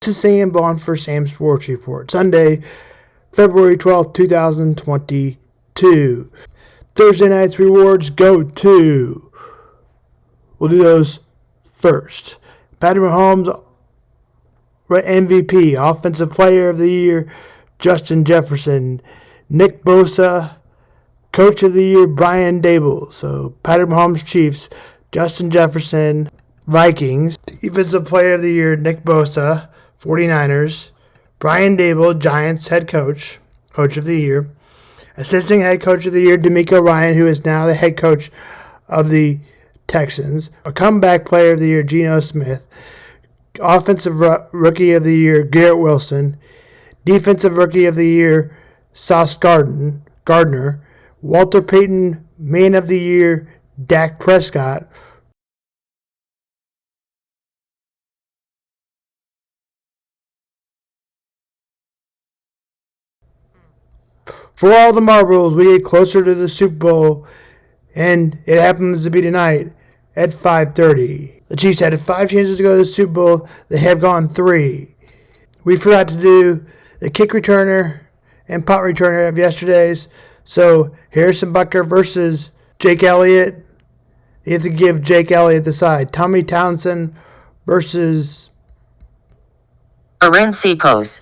This is Sam Bond for Sam Sports Report. Sunday, February 12th, 2022. Thursday night's rewards go to. We'll do those first. Patrick Mahomes, MVP, Offensive Player of the Year, Justin Jefferson. Nick Bosa, Coach of the Year, Brian Dable. So Patrick Mahomes, Chiefs. Justin Jefferson, Vikings. Defensive Player of the Year, Nick Bosa, 49ers. Brian Dable, Giants head coach, Coach of the Year. Assistant head coach of the year, DeMeco Ryan, who is now the head coach of the Texans. A comeback player of the year, Geno Smith. Offensive rookie of the year, Garrett Wilson. Defensive rookie of the year, Sauce Gardner. Walter Payton, man of the year, Dak Prescott. For all the marbles, we get closer to the Super Bowl, and it happens to be tonight at 5:30. The Chiefs had 5 chances to go to the Super Bowl. They have gone 3. We forgot to do the kick returner and punt returner of yesterday's. So Harrison Butker versus Jake Elliott. You have to give Jake Elliott the side. Tommy Townsend versus Rincipos.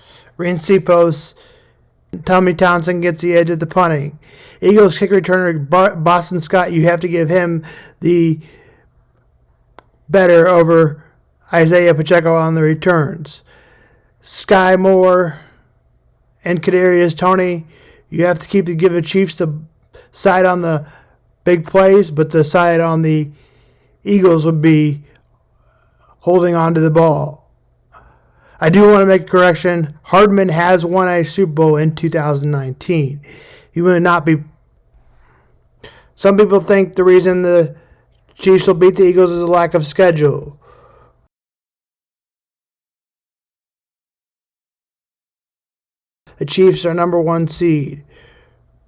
Tommy Townsend gets the edge of the punting. Eagles kick returner Boston Scott, you have to give him the better over Isaiah Pacheco on the returns. Sky Moore and Kadarius Toney, you have to give the Chiefs the side on the big plays, but the side on the Eagles would be holding on to the ball. I do want to make a correction. Hardman has won a Super Bowl in 2019. He will not be. Some people think the reason the Chiefs will beat the Eagles is a lack of schedule. The Chiefs are number 1 seed.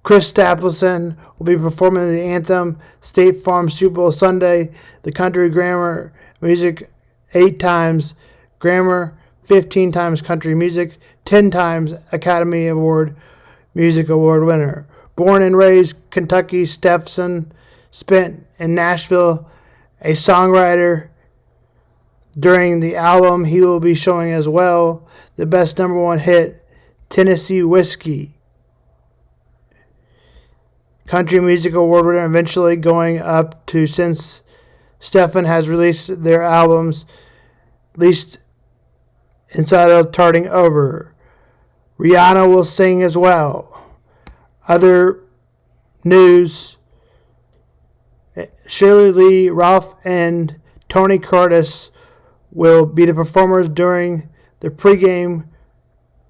Chris Stapleton will be performing the anthem State Farm Super Bowl Sunday. The country grammar music 8 times. Grammar 15 times country music, 10 times Academy Award Music Award winner. Born and raised Kentucky, Stephenson spent in Nashville, a songwriter. During the album, he will be showing as well the best number 1 hit, Tennessee Whiskey. Country Music Award winner, eventually going up to, since Stephen has released their albums, least inside of Starting Over. Rihanna will sing as well. Other news, Shirley Lee, Ralph, and Tony Curtis will be the performers during the pregame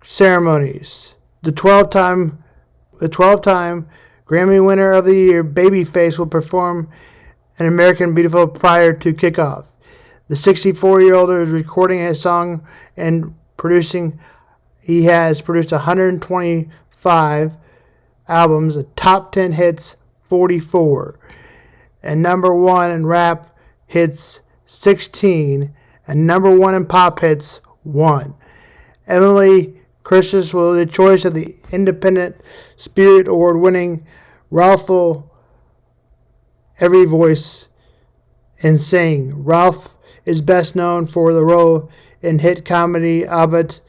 ceremonies. The 12-time Grammy winner of the year, Babyface, will perform an American Beautiful prior to kickoff. The 64-year-old is recording a song and producing. He has produced 125 albums, top 10 hits 44, and number 1 in rap hits 16, and number 1 in pop hits 1. Emily Curtis will be the choice of the Independent Spirit Award-winning Ralph Every Voice and Sing. Ralph is best known for the role in hit comedy Abbott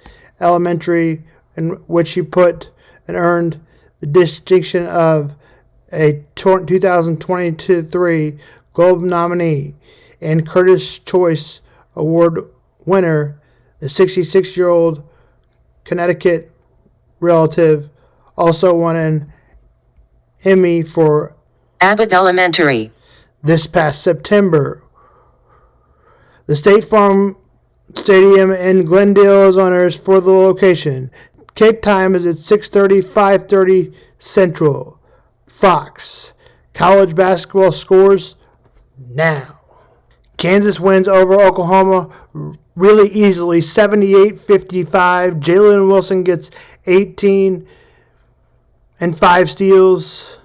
Elementary, in which he put and earned the distinction of a 2023 Globe nominee and Curtis Choice Award winner. The 66-year-old Connecticut relative also won an Emmy for Abbott Elementary this past September. The State Farm Stadium in Glendale is honors for the location. Kick time is at 6:30, 5:30 Central. Fox. College basketball scores now. Kansas wins over Oklahoma really easily, 78-55. Jalen Wilson gets 18 and 5 steals,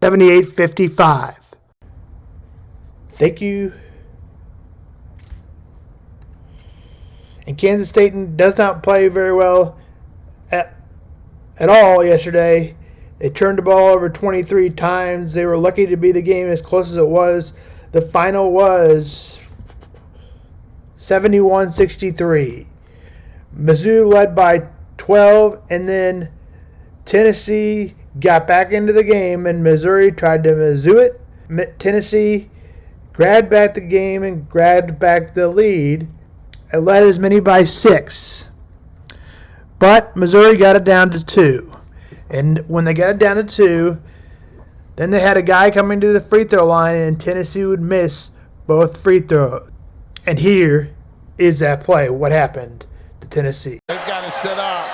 78-55. Thank you. And Kansas State does not play very well at all yesterday. They turned the ball over 23 times. They were lucky to be the game as close as it was. The final was 71-63. Mizzou led by 12, and then Tennessee got back into the game, and Missouri tried to Mizzou it. Tennessee grabbed back the game and grabbed back the lead. It led as many by 6. But Missouri got it down to 2. And when they got it down to 2, then they had a guy coming to the free throw line, and Tennessee would miss both free throws. And here is that play. What happened to Tennessee? They've got to set up.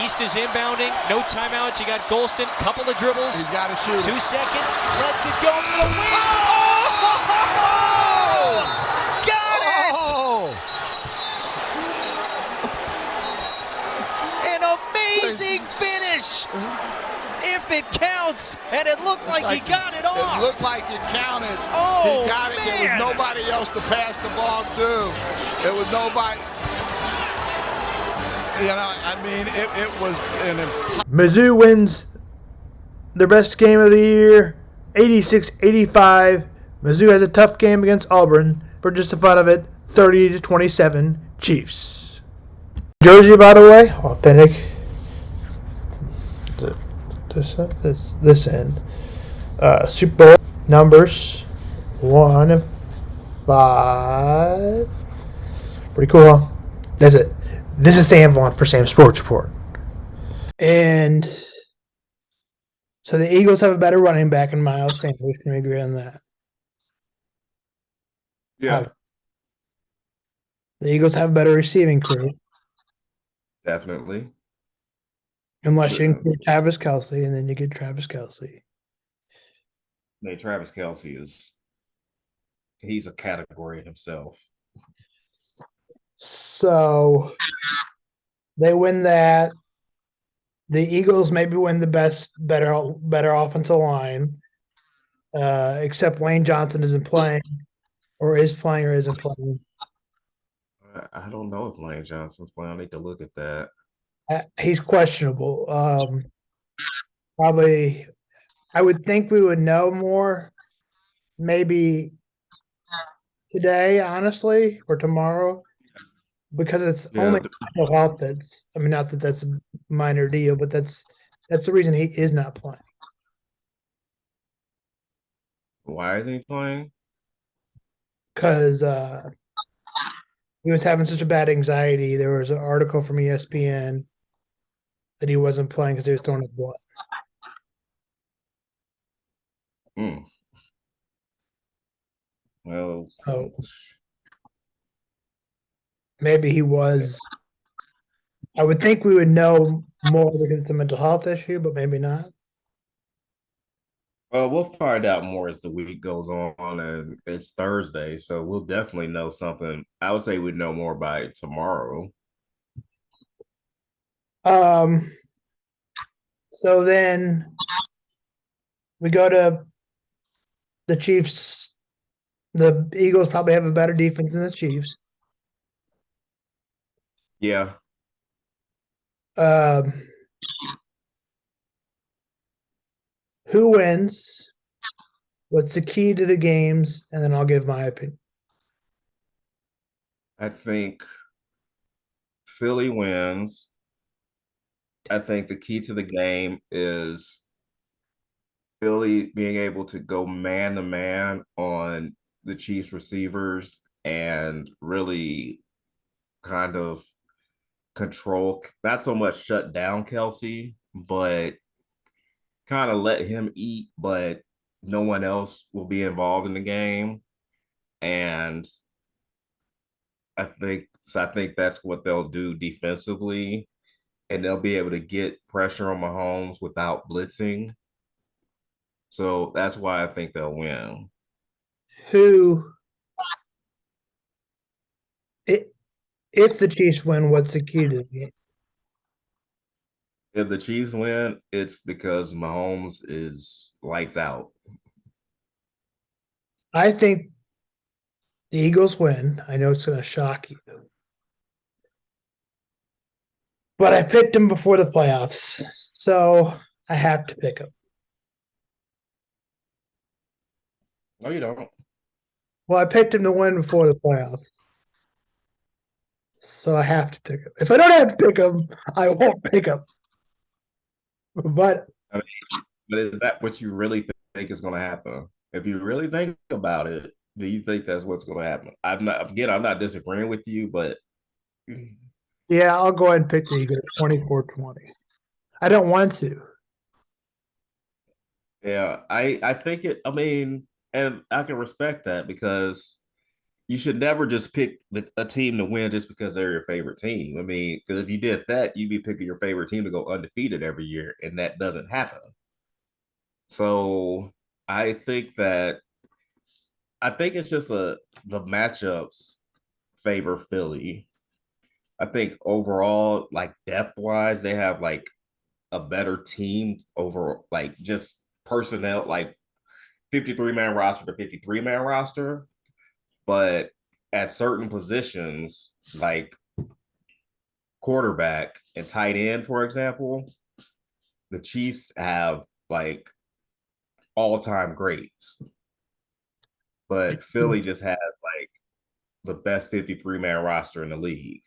East is inbounding. No timeouts. You got Golston. Couple of dribbles. He's got to shoot. 2 seconds. Lets it go for the win. Oh! Got it! Oh! An amazing finish. If it counts, and it looked like he got it off. It looked like it counted. Oh, he got it. man. There was nobody else to pass the ball to. There was nobody. You know, I mean, it was an. Mizzou wins their best game of the year, 86-85. Mizzou has a tough game against Auburn for just the fun of it, 30-27 Chiefs. Jersey, by the way, authentic. This end. Super Bowl numbers 1 and 5. Pretty cool, huh? That's it. This is Sam Vaughn for Sam's Sports Report. And so the Eagles have a better running back in Miles Sanders. Can we agree on that? Yeah, The Eagles have a better receiving crew, definitely. unless you include Travis Kelce, and then you get Travis Kelce. Travis Kelce he's a category in himself. So they win that. The Eagles maybe win the better offensive line, except Lane Johnson isn't playing, or is playing, or isn't playing. I don't know if Lane Johnson's playing. I need to look at that. He's questionable. Probably, I would think we would know more maybe today, honestly, or tomorrow, because it's only mental health that's. I mean, not that that's a minor deal, but that's the reason he is not playing. Why isn't he playing? Because he was having such a bad anxiety. There was an article from ESPN that he wasn't playing because he was throwing up blood. Hmm. Well, So maybe he was. I would think we would know more because it's a mental health issue, but maybe not. we'll find out more as the week goes on, and it's Thursday, so we'll definitely know something. I would say we'd know more by tomorrow. So then we go to the Chiefs. The Eagles probably have a better defense than the Chiefs. Yeah. Who wins? What's the key to the games? And then I'll give my opinion. I think Philly wins. I think the key to the game is Philly being able to go man to man on the Chiefs receivers and really kind of control, not so much shut down Kelce, but kind of let him eat, but no one else will be involved in the game. And I think that's what they'll do defensively, and they'll be able to get pressure on Mahomes without blitzing. So that's why I think they'll win. If the Chiefs win, what's the key to the game? If the Chiefs win, it's because Mahomes is lights out. I think the Eagles win. I know it's going to shock you. but I picked them before the playoffs, so I have to pick them. No, you don't. Well, I picked them to win before the playoffs, so I have to pick them. If I don't have to pick them, I won't pick them. But I mean, but is that what you really think is going to happen? If you really think about it, do you think that's what's going to happen? I'm not disagreeing with you, but yeah, I'll go ahead and pick the Eagles 24-20. I don't want to. yeah, I think it. I mean, and I can respect that because you should never just pick a team to win just because they're your favorite team. I mean, because if you did that, you'd be picking your favorite team to go undefeated every year, and that doesn't happen. So I think that I think it's just the matchups favor Philly. I think overall, like depth wise, they have like a better team over like just personnel, like 53-man roster to 53-man roster. But at certain positions, like quarterback and tight end, for example, the Chiefs have like all-time greats. But Philly just has like the best 53-man roster in the league.